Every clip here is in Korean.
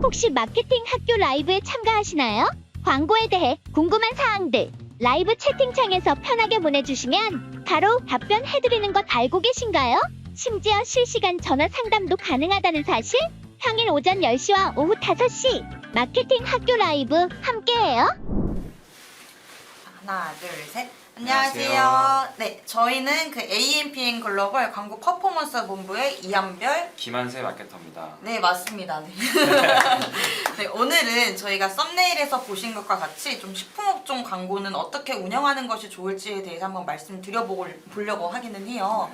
혹시 마케팅 학교 라이브에 참가하시나요? 광고에 대해 궁금한 사항들 라이브 채팅창에서 편하게 보내주시면 바로 답변해드리는 것 알고 계신가요? 심지어 실시간 전화 상담도 가능하다는 사실? 평일 오전 10시와 오후 5시 마케팅 학교 라이브 함께해요. 하나, 둘, 셋. 안녕하세요. 안녕하세요. 네, 저희는 그 AMPN 글로벌 광고 퍼포먼스 본부의 이한별. 김한세 마케터입니다. 네, 맞습니다. 네. 네, 오늘은 저희가 썸네일에서 보신 것과 같이 좀 식품업종 광고는 어떻게 운영하는 것이 좋을지에 대해서 한번 말씀드려보려고 하기는 해요.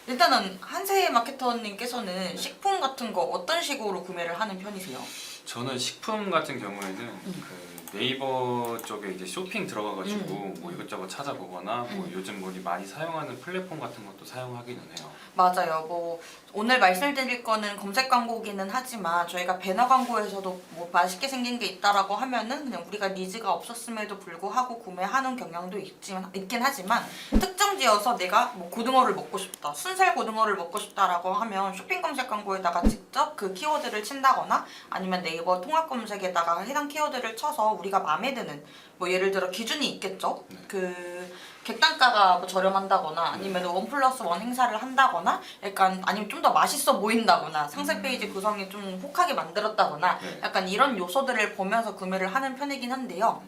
일단은 한세 마케터님께서는 식품 같은 거 어떤 식으로 구매를 하는 편이세요? 저는 식품 같은 경우에는 그 네이버 쪽에 이제 쇼핑 들어가가지고 뭐 이것저것 찾아보거나 뭐 요즘 우리 많이 사용하는 플랫폼 같은 것도 사용하기는 해요. 맞아요. 뭐 오늘 말씀드릴 거는 검색 광고기는 하지만 저희가 배너 광고에서도 뭐 맛있게 생긴 게 있다라고 하면은 그냥 우리가 니즈가 없었음에도 불구하고 구매하는 경향도 있긴 하지만 특정지어서 내가 뭐 고등어를 먹고 싶다, 순살 고등어를 먹고 싶다라고 하면 쇼핑 검색 광고에다가 직접 그 키워드를 친다거나 아니면 네이버 통합 검색에다가 해당 키워드를 쳐서 우리가 마음에 드는 뭐 예를 들어 기준이 있겠죠. 그 객단가가 뭐 저렴한다거나 아니면 1+1 행사를 한다거나 약간 아니면 좀 더 맛있어 보인다거나 상세 페이지 구성이 좀 혹하게 만들었다거나 약간 이런 요소들을 보면서 구매를 하는 편이긴 한데요.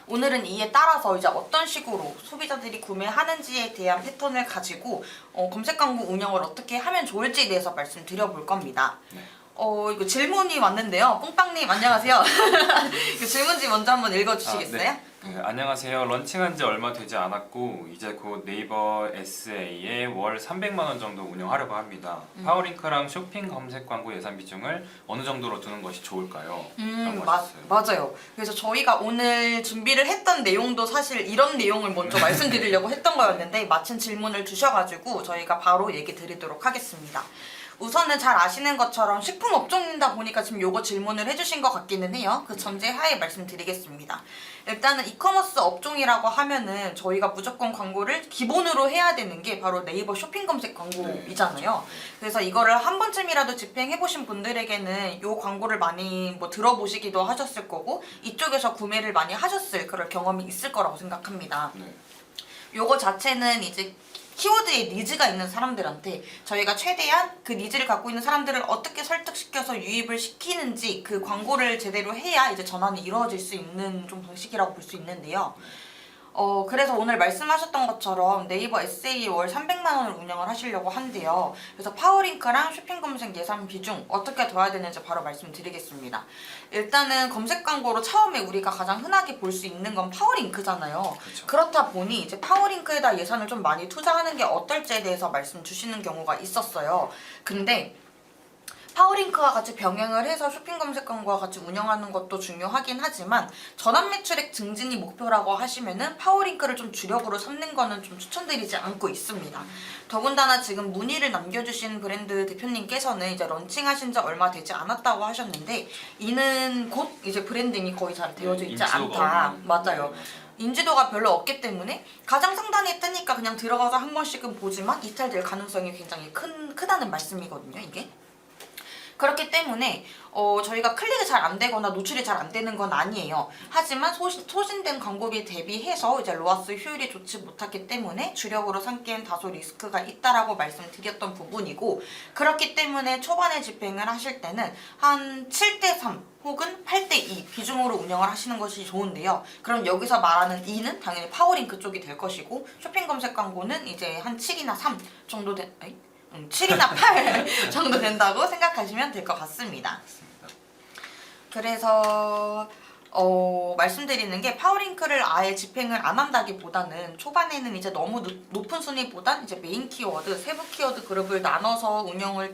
오늘은 이에 따라서 이제 어떤 식으로 소비자들이 구매하는지에 대한 패턴을 가지고 검색 광고 운영을 어떻게 하면 좋을지에 대해서 말씀드려볼 겁니다. 이거 질문이 왔는데요. 뽕빵님 안녕하세요. 그 질문지 먼저 한번 읽어주시겠어요? 안녕하세요. 런칭한 지 얼마 되지 않았고 이제 곧 네이버 SA에 월 300만 원 정도 운영하려고 합니다. 파워링크랑 쇼핑 검색 광고 예산 비중을 어느 정도로 두는 것이 좋을까요? 라고 하셨어요. 맞아요. 그래서 저희가 오늘 준비를 했던 내용도 사실 이런 내용을 먼저 말씀드리려고 했던 거였는데 마침 질문을 주셔가지고 저희가 바로 얘기 드리도록 하겠습니다. 우선은 잘 아시는 것처럼 식품 업종이다 보니까 지금 요거 질문을 해주신 것 같기는 해요. 그 전제 하에 말씀드리겠습니다. 일단은 이커머스 업종이라고 하면은 저희가 무조건 광고를 기본으로 해야 되는 게 바로 네이버 쇼핑 검색 광고이잖아요. 그래서 이거를 한 번쯤이라도 집행해보신 분들에게는 요 광고를 많이 뭐 들어보시기도 하셨을 거고 이쪽에서 구매를 많이 하셨을 그럴 경험이 있을 거라고 생각합니다. 요거 자체는 이제 키워드에 니즈가 있는 사람들한테 저희가 최대한 그 니즈를 갖고 있는 사람들을 어떻게 설득시켜서 유입을 시키는지 그 광고를 제대로 해야 이제 전환이 이루어질 수 있는 좀 방식이라고 볼 수 있는데요. 그래서 오늘 말씀하셨던 것처럼 네이버 SA에 월 300만 원을 운영을 하시려고 한대요. 그래서 파워링크랑 쇼핑 검색 예산 비중 어떻게 둬야 되는지 바로 말씀드리겠습니다. 일단은 검색 광고로 처음에 우리가 가장 흔하게 볼 수 있는 건 파워링크잖아요. 그렇죠. 그렇다 보니 이제 파워링크에다 예산을 좀 많이 투자하는 게 어떨지에 대해서 말씀 주시는 경우가 있었어요. 근데 파워링크와 같이 병행을 해서 쇼핑 검색 광고와 같이 운영하는 것도 중요하긴 하지만 전환 매출액 증진이 목표라고 하시면은 파워링크를 좀 주력으로 삼는 거는 좀 추천드리지 않고 있습니다. 더군다나 지금 문의를 남겨주신 브랜드 대표님께서는 이제 런칭하신 지 얼마 되지 않았다고 하셨는데 이는 곧 이제 브랜딩이 거의 잘 되어져 있지 않다. 맞아요. 인지도가 별로 없기 때문에 가장 상단에 뜨니까 그냥 들어가서 한 번씩은 보지만 이탈될 가능성이 굉장히 크다는 말씀이거든요, 이게. 그렇기 때문에 저희가 클릭이 잘 안 되거나 노출이 잘 안 되는 건 아니에요. 하지만 소진된 광고비 대비해서 이제 로아스 효율이 좋지 못하기 때문에 주력으로 삼기엔 다소 리스크가 있다라고 말씀드렸던 부분이고 그렇기 때문에 초반에 집행을 하실 때는 한 7:3 혹은 8:2 비중으로 운영을 하시는 것이 좋은데요. 그럼 여기서 말하는 2는 당연히 파워링크 쪽이 될 것이고 쇼핑 검색 광고는 이제 한 7이나 3 정도 7이나 8 정도 된다고 생각하시면 될 것 같습니다. 그래서 말씀드리는 게 파워링크를 아예 집행을 안 한다기보다는 초반에는 이제 너무 높은 순위보단 이제 메인 키워드, 세부 키워드 그룹을 나눠서 운영을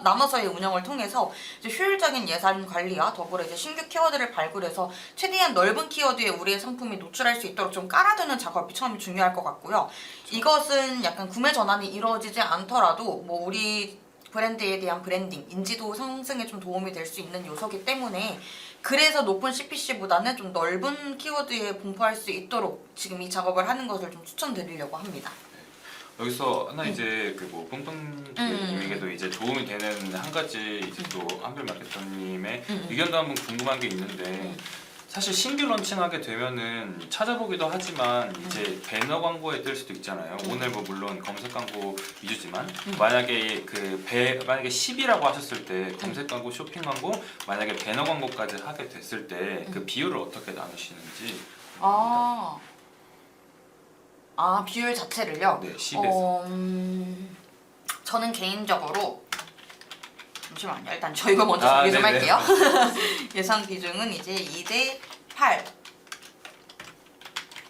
나눠서의 운영을 통해서 이제 효율적인 예산 관리와 더불어 이제 신규 키워드를 발굴해서 최대한 넓은 키워드에 우리의 상품이 노출할 수 있도록 좀 깔아두는 작업이 처음에 중요할 것 같고요. 이것은 약간 구매 전환이 이루어지지 않더라도 뭐 우리 브랜드에 대한 브랜딩, 인지도 상승에 좀 도움이 될 수 있는 요소이기 때문에 그래서 높은 CPC보다는 좀 넓은 키워드에 분포할 수 있도록 지금 이 작업을 하는 것을 좀 추천드리려고 합니다. 여기서 하나 이제 그 뭐 뿡뿡님에게도 이제 도움이 되는 한 가지 이제 또 한글 마케터님의 의견도 한번 궁금한 게 있는데 사실 신규 런칭하게 되면은 찾아보기도 하지만 이제 배너 광고에 뜰 수도 있잖아요. 오늘 뭐 물론 검색 광고 위주지만 만약에 만약에 10이라고 하셨을 때 검색 광고, 쇼핑 광고, 만약에 배너 광고까지 하게 됐을 때 그 비율을 어떻게 나누시는지. 비율 자체를요? 네, 10에서. 저는 개인적으로 잠시만요. 일단 저 이거 먼저 정리 좀 할게요. 예산 비중은 이제 2대8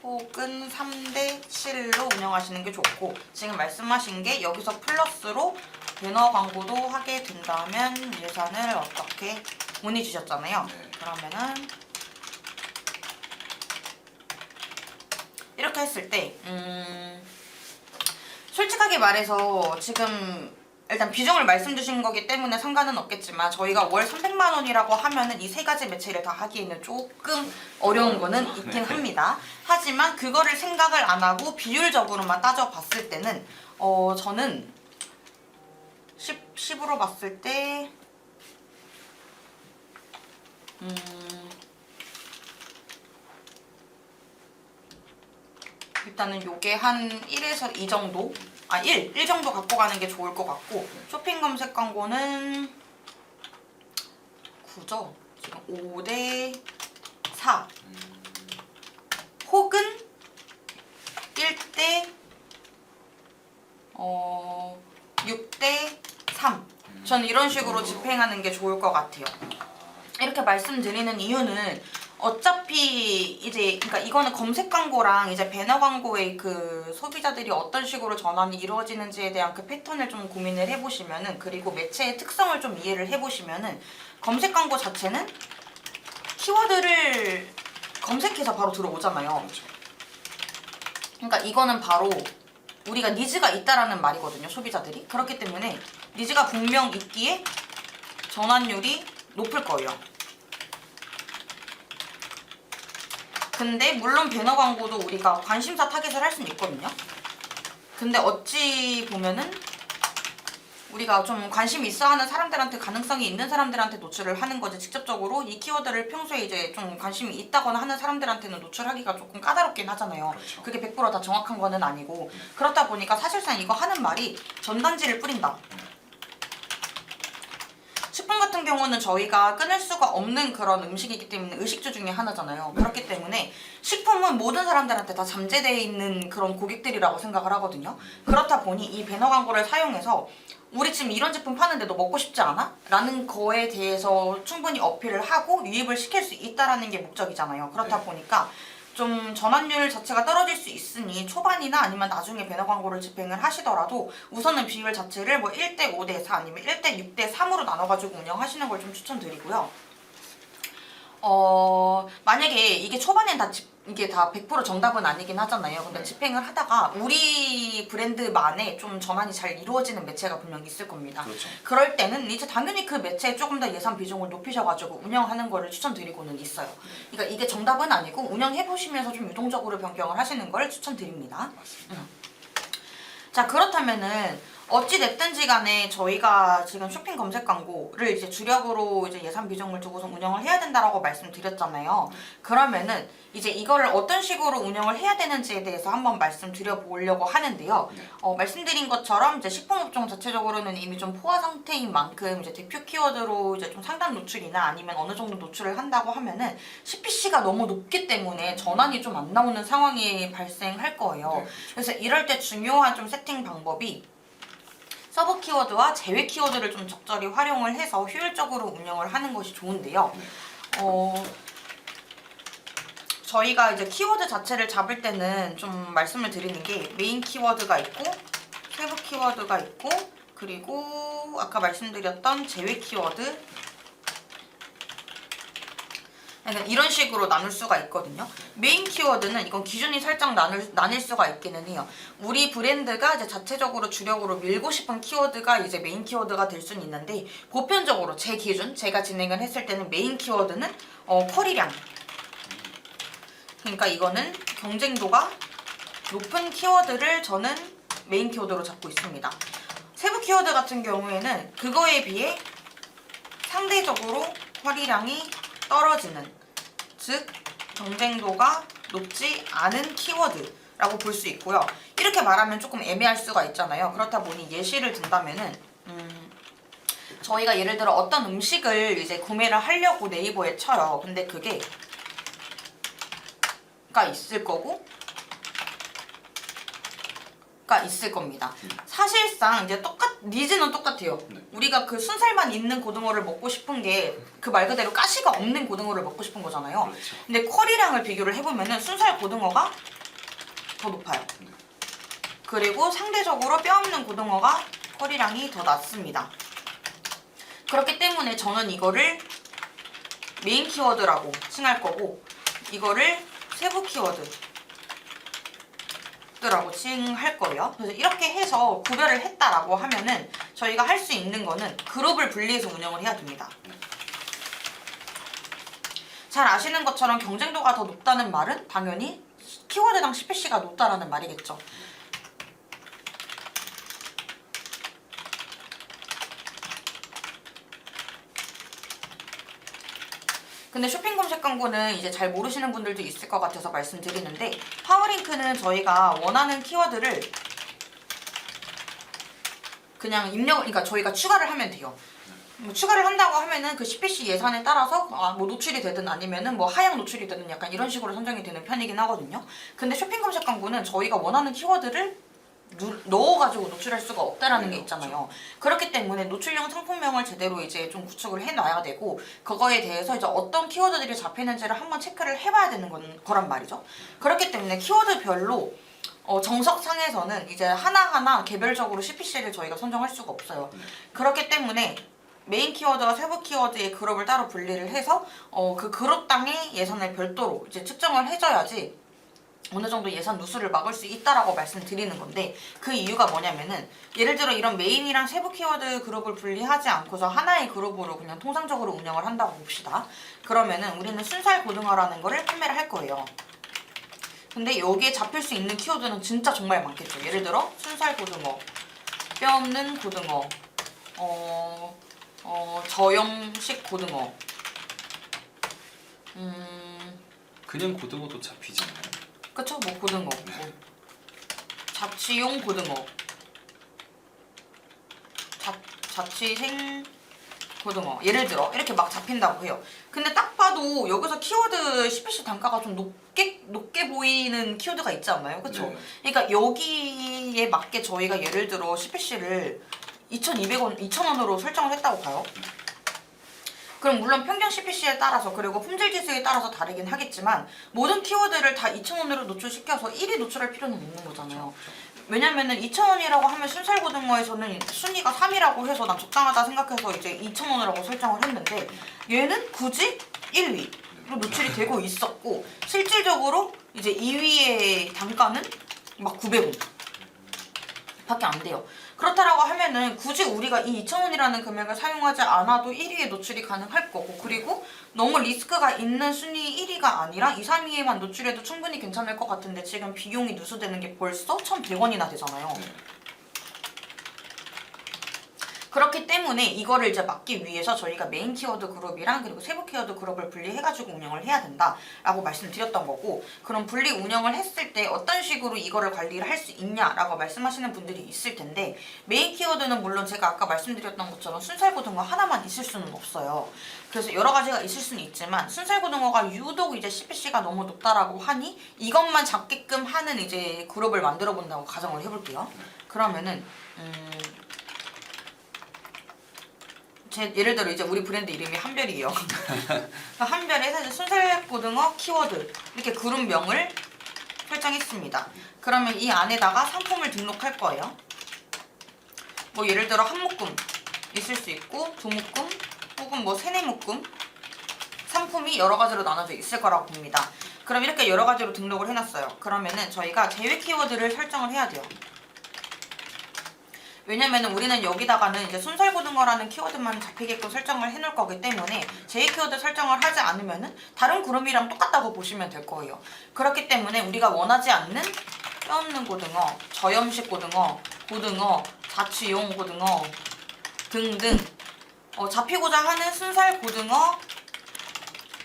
혹은 3대7로 운영하시는 게 좋고, 지금 말씀하신 게 여기서 플러스로 배너 광고도 하게 된다면 예산을 어떻게 문의 주셨잖아요. 네. 그러면은 이렇게 했을 때 솔직하게 말해서 지금 일단 비중을 말씀 주신 거기 때문에 상관은 없겠지만 저희가 월 300만 원이라고 하면은 이 세 가지 매체를 다 하기에는 조금 어려운 거는 있긴 합니다. 하지만 그거를 생각을 안 하고 비율적으로만 따져봤을 때는 저는 10으로 봤을 때 일단은 요게 한 1에서 2 정도? 1 정도 갖고 가는 게 좋을 것 같고, 쇼핑 검색 광고는 9죠? 지금 5대4 혹은 1대 6대3 저는 이런 식으로 집행하는 게 좋을 것 같아요. 이렇게 말씀드리는 이유는 어차피 이제 그러니까 이거는 검색 광고랑 이제 배너 광고의 그 소비자들이 어떤 식으로 전환이 이루어지는지에 대한 그 패턴을 좀 고민을 해보시면은, 그리고 매체의 특성을 좀 이해를 해보시면은, 검색 광고 자체는 키워드를 검색해서 바로 들어오잖아요. 그렇죠. 그러니까 이거는 바로 우리가 니즈가 있다라는 말이거든요, 소비자들이. 그렇기 때문에 니즈가 분명 있기에 전환율이 높을 거예요. 근데 물론 배너 광고도 우리가 관심사 타겟을 할 수는 있거든요. 근데 어찌 보면은 우리가 좀 관심 있어 하는 사람들한테, 가능성이 있는 사람들한테 노출을 하는 거지, 직접적으로 이 키워드를 평소에 이제 좀 관심이 있다거나 하는 사람들한테는 노출하기가 조금 까다롭긴 하잖아요. 그렇죠. 그게 100%다 정확한 거는 아니고, 그렇다 보니까 사실상 이거 하는 말이 전단지를 뿌린다. 식품 같은 경우는 저희가 끊을 수가 없는 그런 음식이기 때문에 의식주 중에 하나잖아요. 그렇기 때문에 식품은 모든 사람들한테 다 잠재되어 있는 그런 고객들이라고 생각을 하거든요. 그렇다 보니 이 배너 광고를 사용해서 우리 지금 이런 제품 파는데 너 먹고 싶지 않아? 라는 거에 대해서 충분히 어필을 하고 유입을 시킬 수 있다는 게 목적이잖아요. 그렇다 보니까 좀 전환율 자체가 떨어질 수 있으니 초반이나 아니면 나중에 배너 광고를 집행을 하시더라도 우선은 비율 자체를 뭐 1대 5대 4 아니면 1대 6대 3으로 나눠가지고 운영하시는 걸 좀 추천드리고요. 만약에 이게 초반엔 이게 다 100% 정답은 아니긴 하잖아요. 근데 집행을 하다가 우리 브랜드만의 좀 전환이 잘 이루어지는 매체가 분명히 있을 겁니다. 그렇죠. 그럴 때는 이제 당연히 그 매체에 조금 더 예산 비중을 높이셔가지고 운영하는 거를 추천드리고는 있어요. 그러니까 이게 정답은 아니고 운영해보시면서 좀 유동적으로 변경을 하시는 걸 추천드립니다. 맞습니다. 자, 그렇다면은 어찌됐든지 간에 저희가 지금 쇼핑 검색 광고를 이제 주력으로 이제 예산 비중을 두고서 운영을 해야 된다라고 말씀드렸잖아요. 그러면은 이제 이거를 어떤 식으로 운영을 해야 되는지에 대해서 한번 말씀드려보려고 하는데요. 말씀드린 것처럼 이제 식품업종 자체적으로는 이미 좀 포화 상태인 만큼 이제 대표 키워드로 이제 좀 상단 노출이나 아니면 어느 정도 노출을 한다고 하면은 CPC가 너무 높기 때문에 전환이 좀 안 나오는 상황이 발생할 거예요. 그래서 이럴 때 중요한 좀 세팅 방법이 서브 키워드와 제외 키워드를 좀 적절히 활용을 해서 효율적으로 운영을 하는 것이 좋은데요. 저희가 이제 키워드 자체를 잡을 때는 좀 말씀을 드리는 게 메인 키워드가 있고 세부 키워드가 있고 그리고 아까 말씀드렸던 제외 키워드, 그러니까 이런 식으로 나눌 수가 있거든요. 메인 키워드는 이건 기준이 살짝 나뉠 수가 있기는 해요. 우리 브랜드가 이제 자체적으로 주력으로 밀고 싶은 키워드가 이제 메인 키워드가 될 수는 있는데, 보편적으로 제 기준, 제가 진행을 했을 때는 메인 키워드는 쿼리량. 그러니까 이거는 경쟁도가 높은 키워드를 저는 메인 키워드로 잡고 있습니다. 세부 키워드 같은 경우에는 그거에 비해 상대적으로 활이량이 떨어지는, 즉 경쟁도가 높지 않은 키워드라고 볼 수 있고요. 이렇게 말하면 조금 애매할 수가 있잖아요. 그렇다 보니 예시를 든다면은 저희가 예를 들어 어떤 음식을 이제 구매를 하려고 네이버에 쳐요. 근데 그게 있을 거고 있을 겁니다. 사실상 이제 니즈는 똑같아요. 우리가 그 순살만 있는 고등어를 먹고 싶은 게 그 말 그대로 가시가 없는 고등어를 먹고 싶은 거잖아요. 그렇죠. 근데 쿼리량을 비교를 해보면은 순살 고등어가 더 높아요. 그리고 상대적으로 뼈 없는 고등어가 쿼리량이 더 낮습니다. 그렇기 때문에 저는 이거를 메인 키워드라고 칭할 거고 이거를 세부 키워드라고 칭할 거예요. 그래서 이렇게 해서 구별을 했다라고 하면은 저희가 할 수 있는 거는 그룹을 분리해서 운영을 해야 됩니다. 잘 아시는 것처럼 경쟁도가 더 높다는 말은 당연히 키워드당 CPC가 높다라는 말이겠죠. 근데 쇼핑 검색 광고는 이제 잘 모르시는 분들도 있을 것 같아서 말씀드리는데 파워링크는 저희가 원하는 키워드를 그냥 그러니까 저희가 추가를 하면 돼요. 뭐 추가를 한다고 하면은 그 CPC 예산에 따라서 뭐 노출이 되든 아니면은 뭐 하향 노출이 되든 약간 이런 식으로 선정이 되는 편이긴 하거든요. 근데 쇼핑 검색 광고는 저희가 원하는 키워드를 넣어가지고 노출할 수가 없다라는 게 있잖아요. 그렇기 때문에 노출형 상품명을 제대로 이제 좀 구축을 해놔야 되고 그거에 대해서 이제 어떤 키워드들이 잡히는지를 한번 체크를 해봐야 되는 거란 말이죠. 그렇기 때문에 키워드별로 정석상에서는 이제 하나하나 개별적으로 CPC를 저희가 선정할 수가 없어요. 그렇기 때문에 메인 키워드와 세부 키워드의 그룹을 따로 분리를 해서 그 그룹당의 예산을 별도로 이제 측정을 해줘야지 어느 정도 예산 누수를 막을 수 있다라고 말씀드리는 건데 그 이유가 뭐냐면은 예를 들어 이런 메인이랑 세부 키워드 그룹을 분리하지 않고서 하나의 그룹으로 그냥 통상적으로 운영을 한다고 봅시다. 그러면은 우리는 순살 고등어라는 거를 판매를 할 거예요. 근데 여기에 잡힐 수 있는 키워드는 진짜 정말 많겠죠. 예를 들어 순살 고등어, 뼈 없는 고등어, 저염식 고등어, 그냥 고등어도 잡히지 않아요? 그쵸? 뭐 고등어, 뭐 자취용 고등어, 자취생 고등어 예를 들어 이렇게 막 잡힌다고 해요. 근데 딱 봐도 여기서 키워드 CPC 단가가 좀 높게 보이는 키워드가 있지 않나요? 그쵸? 네. 그러니까 여기에 맞게 저희가 예를 들어 CPC를 2,200원, 2,000원으로 설정을 했다고 봐요. 그럼 물론 평균 CPC에 따라서 그리고 품질 지수에 따라서 다르긴 하겠지만 모든 키워드를 다 2,000원으로 노출시켜서 1위 노출할 필요는 없는 거잖아요. 왜냐면은 2,000원이라고 하면 순살고등어에서는 순위가 3위라고 해서 난 적당하다 생각해서 이제 2,000원이라고 설정을 했는데 얘는 굳이 1위로 노출이 되고 있었고 실질적으로 이제 2위의 단가는 막 900원 밖에 안 돼요. 그렇다라고 하면은 굳이 우리가 이 2,000원이라는 금액을 사용하지 않아도 1위에 노출이 가능할 거고 그리고 너무 리스크가 있는 순위 1위가 아니라 2, 3위에만 노출해도 충분히 괜찮을 것 같은데 지금 비용이 누수되는 게 벌써 1,100원이나 되잖아요. 그렇기 때문에 이거를 이제 막기 위해서 저희가 메인 키워드 그룹이랑 그리고 세부 키워드 그룹을 분리해가지고 운영을 해야 된다라고 말씀드렸던 거고 그럼 분리 운영을 했을 때 어떤 식으로 이거를 관리를 할 수 있냐라고 말씀하시는 분들이 있을 텐데 메인 키워드는 물론 제가 아까 말씀드렸던 것처럼 순살고등어 하나만 있을 수는 없어요. 그래서 여러 가지가 있을 수는 있지만 순살고등어가 유독 이제 CPC가 너무 높다라고 하니 이것만 잡게끔 하는 이제 그룹을 만들어 본다고 가정을 해볼게요. 그러면은 예를 들어 이제 우리 브랜드 이름이 한별이에요. 한별에서 이제 순살고등어 키워드 이렇게 그룹명을 설정했습니다. 그러면 이 안에다가 상품을 등록할 거예요. 뭐 예를 들어 한 묶음 있을 수 있고 두 묶음 혹은 뭐 세네 묶음 상품이 여러 가지로 나눠져 있을 거라고 봅니다. 그럼 이렇게 여러 가지로 등록을 해놨어요. 그러면은 저희가 제외 키워드를 설정을 해야 돼요. 왜냐면은 우리는 여기다가는 이제 순살고등어라는 키워드만 잡히게끔 설정을 해놓을 거기 때문에 제외 키워드 설정을 하지 않으면은 다른 그룹이랑 똑같다고 보시면 될 거예요. 그렇기 때문에 우리가 원하지 않는 뼈없는 고등어, 저염식 고등어, 고등어, 자취용 고등어 등등 잡히고자 하는 순살 고등어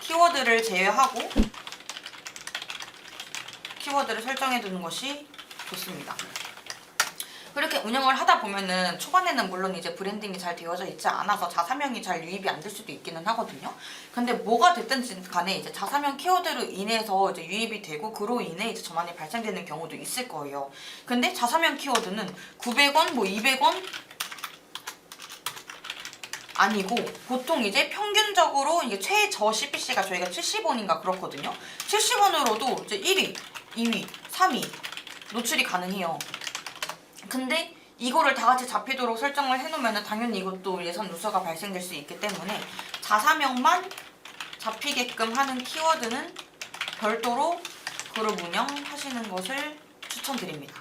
키워드를 제외하고 키워드를 설정해 두는 것이 좋습니다. 그렇게 운영을 하다 보면은 초반에는 물론 이제 브랜딩이 잘 되어져 있지 않아서 자사명이 잘 유입이 안 될 수도 있기는 하거든요. 근데 뭐가 됐든 간에 이제 자사명 키워드로 인해서 이제 유입이 되고 그로 인해 이제 전환이 발생되는 경우도 있을 거예요. 근데 자사명 키워드는 900원, 뭐 200원 아니고 보통 이제 평균적으로 이게 최저 CPC가 저희가 70원인가 그렇거든요. 70원으로도 이제 1위, 2위, 3위 노출이 가능해요. 근데 이거를 다 같이 잡히도록 설정을 해놓으면 당연히 이것도 예산 누수가 발생될 수 있기 때문에 자사명만 잡히게끔 하는 키워드는 별도로 그룹 운영하시는 것을 추천드립니다.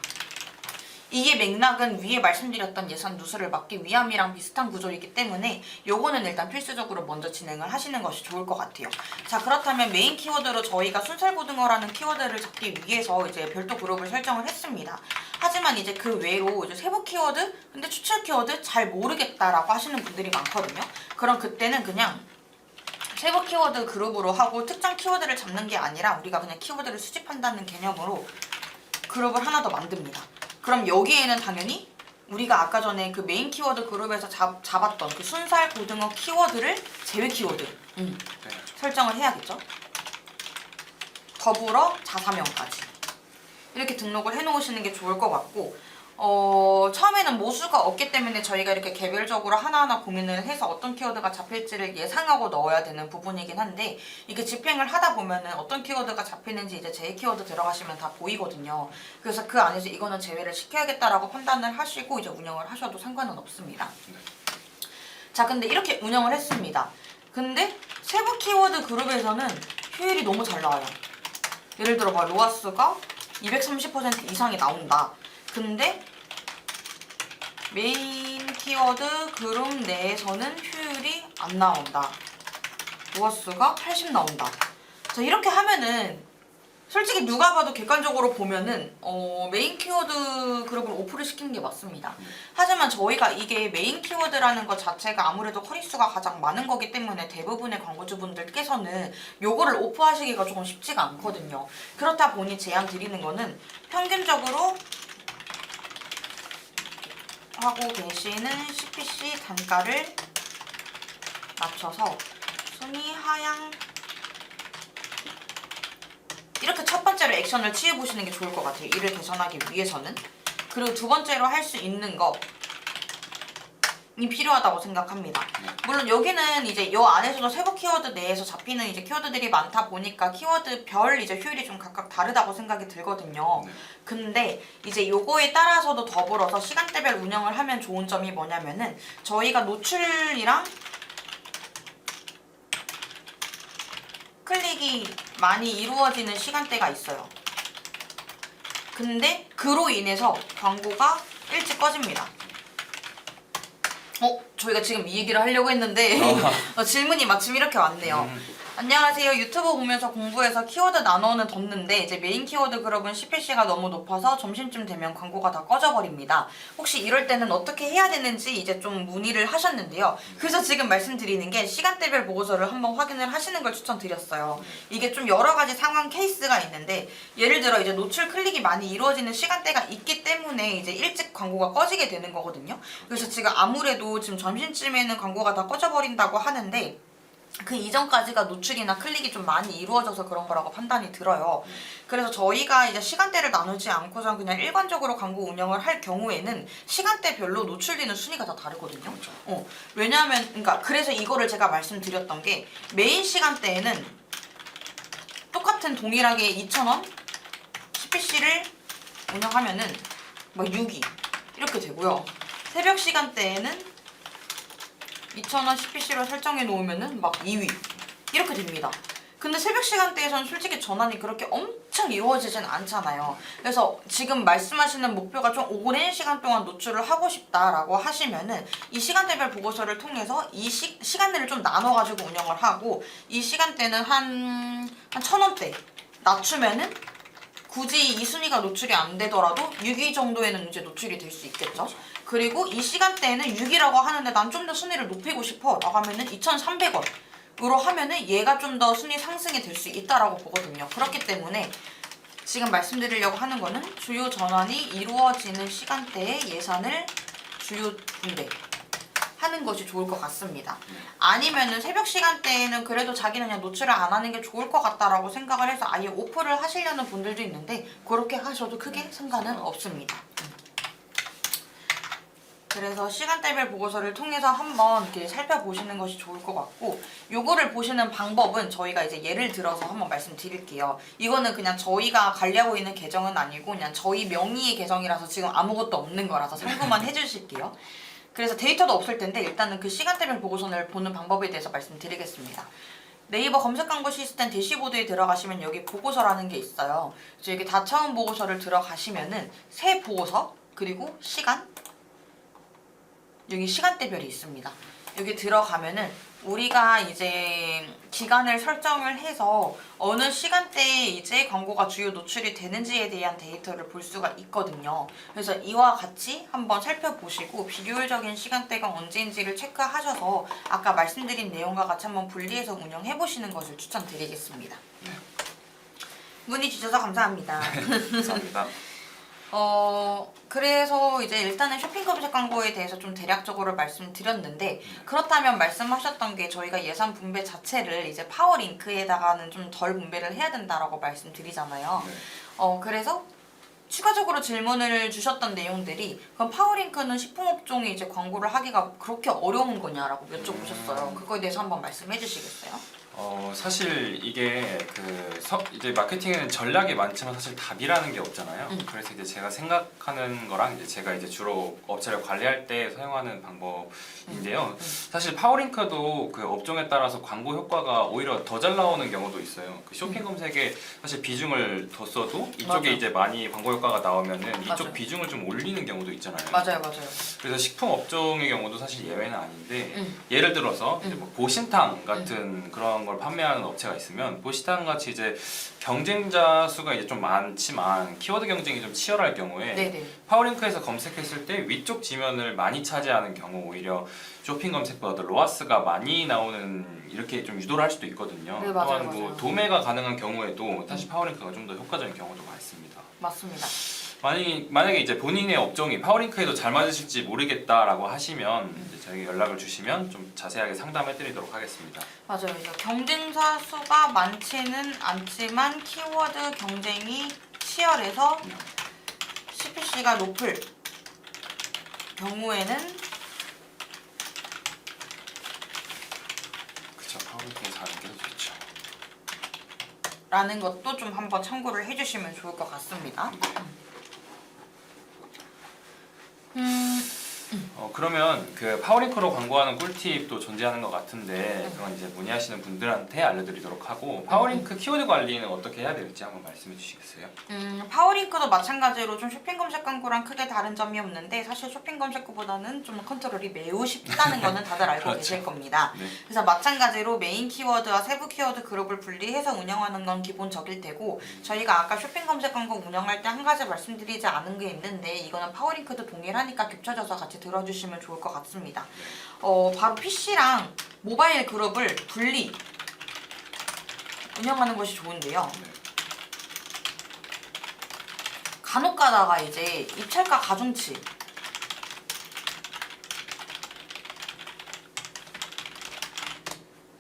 이게 맥락은 위에 말씀드렸던 예산 누수를 막기 위함이랑 비슷한 구조이기 때문에 요거는 일단 필수적으로 먼저 진행을 하시는 것이 좋을 것 같아요. 자, 그렇다면 메인 키워드로 저희가 순살고등어라는 키워드를 잡기 위해서 이제 별도 그룹을 설정을 했습니다. 하지만 이제 그 외로 이제 세부 키워드, 근데 추출 키워드 잘 모르겠다라고 하시는 분들이 많거든요. 그럼 그때는 그냥 세부 키워드 그룹으로 하고 특정 키워드를 잡는 게 아니라 우리가 그냥 키워드를 수집한다는 개념으로 그룹을 하나 더 만듭니다. 그럼 여기에는 당연히 우리가 아까 전에 그 메인 키워드 그룹에서 잡았던 그 순살 고등어 키워드를 제외 키워드 설정을 해야겠죠. 더불어 자사명까지 이렇게 등록을 해놓으시는 게 좋을 것 같고 처음에는 모수가 없기 때문에 저희가 이렇게 개별적으로 하나하나 고민을 해서 어떤 키워드가 잡힐지를 예상하고 넣어야 되는 부분이긴 한데 이게 집행을 하다 보면은 어떤 키워드가 잡히는지 이제 제외 키워드 들어가시면 다 보이거든요. 그래서 그 안에서 이거는 제외를 시켜야겠다라고 판단을 하시고 이제 운영을 하셔도 상관은 없습니다. 자, 근데 이렇게 운영을 했습니다. 근데 세부 키워드 그룹에서는 효율이 너무 잘 나와요. 예를 들어 로아스가 230% 이상이 나온다. 근데 메인 키워드 그룹 내에서는 효율이 안 나온다. 로아스가 80 나온다. 자, 이렇게 하면은 솔직히 누가 봐도 객관적으로 보면은 메인 키워드 그룹을 오프를 시키는 게 맞습니다. 하지만 저희가 이게 메인 키워드라는 것 자체가 아무래도 허리수가 가장 많은 거기 때문에 대부분의 광고주분들께서는 요거를 오프하시기가 조금 쉽지가 않거든요. 그렇다 보니 제안 드리는 거는 평균적으로 하고 계시는 CPC 단가를 맞춰서 순위 하향 이렇게 첫 번째로 액션을 취해보시는 게 좋을 것 같아요. 이를 개선하기 위해서는. 그리고 두 번째로 할 수 있는 것이 필요하다고 생각합니다. 물론 여기는 이제 요 안에서도 세부 키워드 내에서 잡히는 이제 키워드들이 많다 보니까 키워드별 이제 효율이 좀 각각 다르다고 생각이 들거든요. 근데 이제 요거에 따라서도 더불어서 시간대별 운영을 하면 좋은 점이 뭐냐면은 저희가 노출이랑 클릭이 많이 이루어지는 시간대가 있어요. 근데 그로 인해서 광고가 일찍 꺼집니다. 저희가 지금 이 얘기를 하려고 했는데 질문이 마침 이렇게 왔네요. 안녕하세요. 유튜브 보면서 공부해서 키워드 나눠는 뒀는데 이제 메인 키워드 그룹은 CPC가 너무 높아서 점심쯤 되면 광고가 다 꺼져버립니다. 혹시 이럴 때는 어떻게 해야 되는지 이제 좀 문의를 하셨는데요. 그래서 지금 말씀드리는 게 시간대별 보고서를 한번 확인을 하시는 걸 추천드렸어요. 이게 좀 여러 가지 상황 케이스가 있는데 예를 들어 이제 노출 클릭이 많이 이루어지는 시간대가 있기 때문에 이제 일찍 광고가 꺼지게 되는 거거든요. 그래서 지금 아무래도 지금 점심쯤에는 광고가 다 꺼져버린다고 하는데 그 이전까지가 노출이나 클릭이 좀 많이 이루어져서 그런 거라고 판단이 들어요. 그래서 저희가 이제 시간대를 나누지 않고서 그냥 일관적으로 광고 운영을 할 경우에는 시간대별로 노출되는 순위가 다 다르거든요. 왜냐하면 그러니까 그래서 이거를 제가 말씀드렸던 게 메인 시간대에는 똑같은 동일하게 2,000원 CPC를 운영하면은 막 6위 이렇게 되고요. 새벽 시간대에는 2,000원 CPC로 설정해 놓으면은 막 2위 이렇게 됩니다. 근데 새벽 시간대에서는 솔직히 전환이 그렇게 엄청 이루어지진 않잖아요. 그래서 지금 말씀하시는 목표가 좀 오랜 시간 동안 노출을 하고 싶다라고 하시면은 이 시간대별 보고서를 통해서 이 시간대를 좀 나눠가지고 운영을 하고 이 시간대는 한 1,000원대 낮추면은 굳이 이 순위가 노출이 안 되더라도 6위 정도에는 이제 노출이 될 수 있겠죠. 그리고 이 시간대에는 6위라고 하는데 난 좀 더 순위를 높이고 싶어 라고 하면은 2,300원으로 하면은 얘가 좀 더 순위 상승이 될 수 있다라고 보거든요. 그렇기 때문에 지금 말씀드리려고 하는 거는 주요 전환이 이루어지는 시간대에 예산을 주요 분배 하는 것이 좋을 것 같습니다. 아니면은 새벽 시간대에는 그래도 자기는 그냥 노출을 안 하는 게 좋을 것 같다라고 생각을 해서 아예 오프를 하시려는 분들도 있는데 그렇게 하셔도 크게 상관은 없습니다. 그래서 시간대별 보고서를 통해서 한번 이렇게 살펴보시는 것이 좋을 것 같고, 요거를 보시는 방법은 저희가 이제 예를 들어서 한번 말씀드릴게요. 이거는 그냥 저희가 관리하고 있는 계정은 아니고 그냥 저희 명의의 계정이라서 지금 아무것도 없는 거라서 참고만 해주실게요. 그래서 데이터도 없을 텐데 일단은 그 시간대별 보고서를 보는 방법에 대해서 말씀드리겠습니다. 네이버 검색 광고 시스템 대시보드에 들어가시면 여기 보고서라는 게 있어요. 그래서 여기 다 처음 보고서를 들어가시면은 새 보고서 그리고 시간, 여기 시간대별이 있습니다. 여기 들어가면은 우리가 이제 기간을 설정을 해서 어느 시간대에 이제 광고가 주요 노출이 되는지에 대한 데이터를 볼 수가 있거든요. 그래서 이와 같이 한번 살펴보시고 비효율적인 시간대가 언제인지를 체크하셔서 아까 말씀드린 내용과 같이 한번 분리해서 운영해 보시는 것을 추천드리겠습니다. 문의 주셔서 감사합니다. 감사합니다. 그래서 이제 일단은 쇼핑 검색 광고에 대해서 좀 대략적으로 말씀드렸는데, 그렇다면 말씀하셨던 게 저희가 예산 분배 자체를 이제 파워링크에다가는 좀 덜 분배를 해야 된다라고 말씀드리잖아요. 네. 그래서 추가적으로 질문을 주셨던 내용들이 그럼 파워링크는 식품업종이 이제 광고를 하기가 그렇게 어려운 거냐라고 여쭤보셨어요. 그거에 대해서 한번 말씀해 주시겠어요? 사실 이게 이제 마케팅에는 전략이 많지만 사실 답이라는 게 없잖아요. 그래서 이제 제가 생각하는 거랑 이제 제가 이제 주로 업체를 관리할 때 사용하는 방법인데요. 사실 파워링크도 그 업종에 따라서 광고 효과가 오히려 더 잘 나오는 경우도 있어요. 그 쇼핑 검색에 사실 비중을 더 써도 이쪽에 맞아. 이제 많이 광고 효과가 나오면은 이쪽 맞아요. 비중을 좀 올리는 경우도 있잖아요. 맞아요. 그래서 식품 업종의 경우도 사실 예외는 아닌데 예를 들어서 이제 뭐 보신탕 같은 그런 걸 판매하는 업체가 있으면 보신탕 같이 이제 경쟁자 수가 이제 좀 많지만 키워드 경쟁이 좀 치열할 경우에 네네. 파워링크에서 검색했을 때 위쪽 지면을 많이 차지하는 경우 오히려 쇼핑 검색보다 로아스가 많이 나오는 이렇게 좀 유도를 할 수도 있거든요. 네, 맞아요, 또한 뭐 맞아요. 도매가 가능한 경우에도 사실 파워링크가 좀 더 효과적인 경우도 많습니다. 맞습니다. 만약에 이제 본인의 업종이 파워링크에도 잘 맞으실지 모르겠다라고 하시면 이제 저에게 연락을 주시면 좀 자세하게 상담해드리도록 하겠습니다. 맞아요. 이제 경쟁사 수가 많지는 않지만 키워드 경쟁이 치열해서 CPC가 높을 경우에는 그쵸, 파워링크에 사는 게 더 좋죠. 라는 것도 좀 한번 참고를 해주시면 좋을 것 같습니다. 그러면 그 파워링크로 광고하는 꿀팁도 존재하는 것 같은데 그건 이제 문의하시는 분들한테 알려드리도록 하고 파워링크 키워드 관리는 어떻게 해야 될지 한번 말씀해 주시겠어요? 파워링크도 마찬가지로 좀 쇼핑 검색 광고랑 크게 다른 점이 없는데 사실 쇼핑 검색보다는 좀 컨트롤이 매우 쉽다는 거는 다들 알고 그렇죠. 계실 겁니다. 네. 그래서 마찬가지로 메인 키워드와 세부 키워드 그룹을 분리해서 운영하는 건 기본적일 테고, 저희가 아까 쇼핑 검색 광고 운영할 때 한 가지 말씀드리지 않은 게 있는데 이거는 파워링크도 동일하니까 겹쳐져서 같이 들어주시면 좋을 것 같습니다. 바로 PC랑 모바일 그룹을 분리 운영하는 것이 좋은데요. 간혹 가다가 이제 입찰가 가중치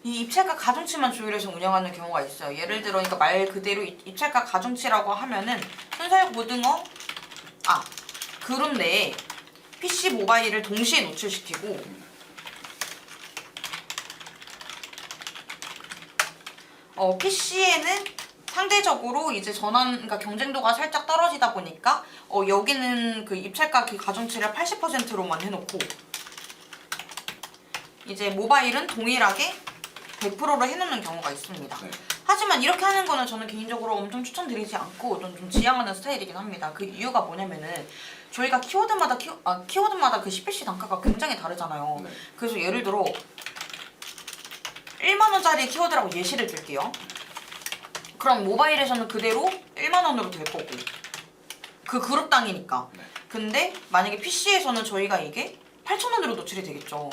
이 입찰가 가중치만 조율해서 운영하는 경우가 있어요. 예를 들어 그러니까 말 그대로 입찰가 가중치라고 하면은 순살 고등어 그룹 내에 PC 모바일을 동시에 노출시키고 PC에는 상대적으로 이제 그러니까 경쟁도가 살짝 떨어지다 보니까 여기는 그 입찰가 그 가중치를 80%로만 해놓고 이제 모바일은 동일하게 100%로 해놓는 경우가 있습니다. 네. 하지만 이렇게 하는 거는 저는 개인적으로 엄청 추천드리지 않고 좀 지향하는 스타일이긴 합니다. 그 이유가 뭐냐면은 저희가 키워드마다 그 CPC 단가가 굉장히 다르잖아요. 네. 그래서 예를 들어 1만 원짜리 키워드라고 예시를 들게요. 그럼 모바일에서는 그대로 1만 원으로 될 거고 그 그룹당이니까. 네. 근데 만약에 PC에서는 저희가 이게 8,000원으로 노출이 되겠죠.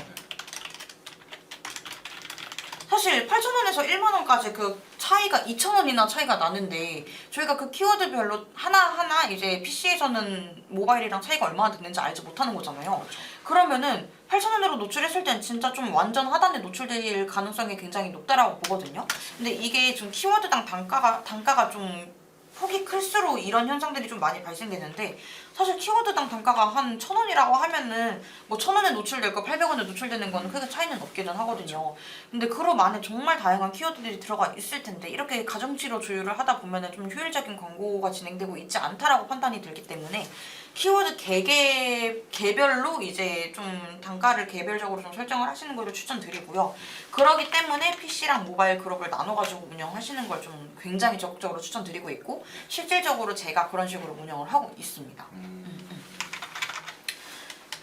사실 8,000원에서 1만 원까지 그 차이가 2,000원이나 차이가 나는데 저희가 그 키워드별로 하나하나 이제 PC에서는 모바일이랑 차이가 얼마나 됐는지 알지 못하는 거잖아요. 그러면은 8,000원으로 노출했을 땐 진짜 좀 완전 하단에 노출될 가능성이 굉장히 높다라고 보거든요. 근데 이게 좀 키워드당 단가가 좀 폭이 클수록 이런 현상들이 좀 많이 발생되는데 사실 키워드당 단가가 한 1,000원이라고 하면은 뭐 1,000원에 노출될 거 800원에 노출되는 거는 크게 차이는 없기는 하거든요. 근데 그룹 안에 정말 다양한 키워드들이 들어가 있을 텐데 이렇게 가중치로 조율을 하다 보면은 좀 효율적인 광고가 진행되고 있지 않다라고 판단이 들기 때문에 키워드 개별로 이제 좀 단가를 개별적으로 좀 설정을 하시는 것을 추천드리고요. 그러기 때문에 PC랑 모바일 그룹을 나눠가지고 운영하시는 걸 좀 굉장히 적극적으로 추천드리고 있고 실질적으로 제가 그런 식으로 운영을 하고 있습니다.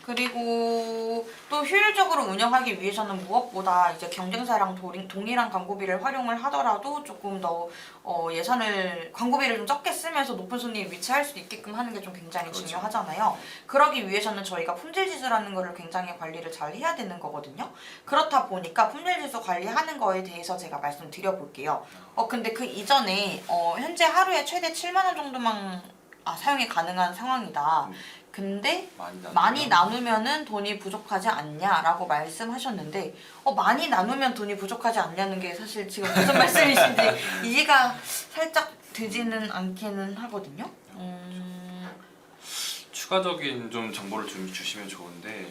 그리고 또 효율적으로 운영하기 위해서는 무엇보다 이제 경쟁사랑 동일한 광고비를 활용을 하더라도 조금 더 광고비를 좀 적게 쓰면서 높은 순위에 위치할 수 있게끔 하는 게 좀 굉장히 그렇죠. 중요하잖아요. 그러기 위해서는 저희가 품질지수라는 거를 굉장히 관리를 잘 해야 되는 거거든요. 그렇다 보니까 품질지수 관리하는 거에 대해서 제가 말씀드려 볼게요. 근데 그 이전에 현재 하루에 최대 7만 원 정도만 사용이 가능한 상황이다. 근데 많이 나누면은 돈이 부족하지 않냐라고 말씀하셨는데 많이 나누면 돈이 부족하지 않냐는 게 사실 지금 무슨 말씀이신지 이해가 살짝 되지는 않기는 하거든요. 추가적인 좀 정보를 좀 주시면 좋은데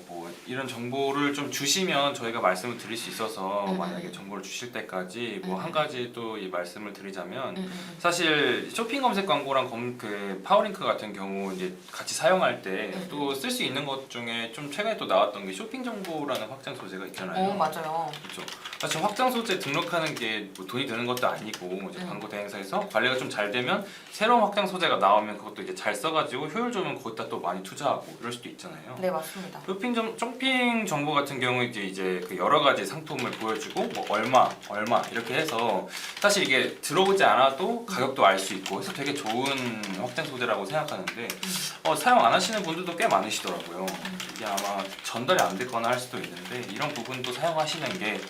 뭐 이런 정보를 좀 주시면 저희가 말씀을 드릴 수 있어서 만약에 정보를 주실 때까지 뭐 한 가지 또 이 말씀을 드리자면 사실 쇼핑 검색 광고랑 그 파워링크 같은 경우 이제 같이 사용할 때 또 쓸 수 있는 것 중에 좀 최근에 또 나왔던 게 쇼핑 정보라는 확장 소재가 있잖아요. 맞아요. 그렇죠. 사실 확장 소재 등록하는 게 뭐 돈이 드는 것도 아니고 이제 광고 대행사에서 관리가 좀 잘 되면 새로운 확장 소재가 나오면 그것도 이제 잘 써가지고 효율 좋으면 거기다 또 많이 투자하고 이럴 수도 있잖아요. 네, 맞습니다. 쇼핑 정보 같은 경우 이제 그 여러 가지 상품을 보여주고 뭐 얼마 이렇게 해서 사실 이게 들어오지 않아도 가격도 알 수 있고 해서 되게 좋은 확장 소재라고 생각하는데 사용 안 하시는 분들도 꽤 많으시더라고요. 이게 아마 전달이 안 됐거나 할 수도 있는데 이런 부분도 사용하시는 게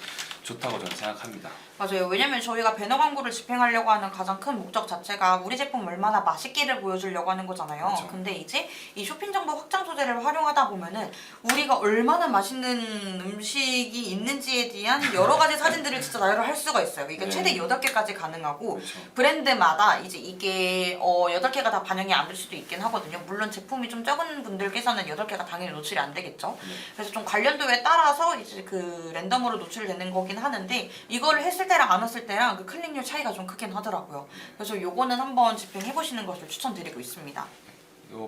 좋다고 저는 생각합니다. 맞아요. 왜냐면 저희가 배너 광고를 집행하려고 하는 가장 큰 목적 자체가 우리 제품 얼마나 맛있기를 보여주려고 하는 거잖아요. 그렇죠. 근데 이제 이 쇼핑 정보 확장 소재를 활용하다 보면은 우리가 얼마나 맛있는 음식이 있는지에 대한 여러 가지 사진들을 진짜 나열을 할 수가 있어요. 이게 네. 최대 8개까지 가능하고 그렇죠. 브랜드마다 이제 이게 8개가 다 반영이 안 될 수도 있긴 하거든요. 물론 제품이 좀 적은 분들께서는 8개가 당연히 노출이 안 되겠죠. 그래서 좀 관련도에 따라서 이제 그 랜덤으로 노출되는 거긴 하는데 이거를 했을 때랑 안 했을 때랑 그 클릭률 차이가 좀 크긴 하더라고요. 그래서 요거는 한번 집행해 보시는 것을 추천드리고 있습니다.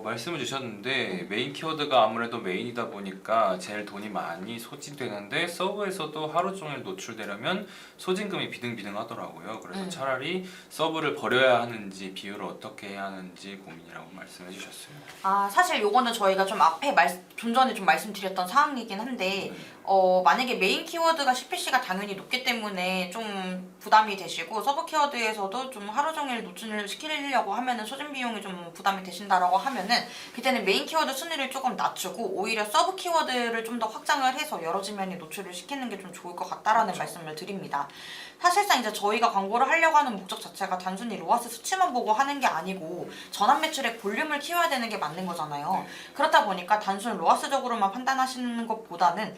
말씀을 주셨는데 메인 키워드가 아무래도 메인이다 보니까 제일 돈이 많이 소진되는데 서브에서도 하루 종일 노출되려면 소진금이 비등비등하더라고요. 그래서 차라리 서브를 버려야 하는지 비율을 어떻게 해야 하는지 고민이라고 말씀해 주셨어요. 사실 요거는 저희가 좀 앞에 좀 전에 좀 말씀드렸던 사항이긴 한데 만약에 메인 키워드가 CPC가 당연히 높기 때문에 좀 부담이 되시고 서브 키워드에서도 좀 하루 종일 노출을 시키려고 하면은 소진 비용이 좀 부담이 되신다라고 하면은 그때는 메인 키워드 순위를 조금 낮추고 오히려 서브 키워드를 좀 더 확장을 해서 여러 지면에 노출을 시키는 게 좀 좋을 것 같다라는 그렇죠. 말씀을 드립니다. 사실상 이제 저희가 광고를 하려고 하는 목적 자체가 단순히 로아스 수치만 보고 하는 게 아니고 전환 매출의 볼륨을 키워야 되는 게 맞는 거잖아요. 네. 그렇다 보니까 단순 로아스적으로만 판단하시는 것보다는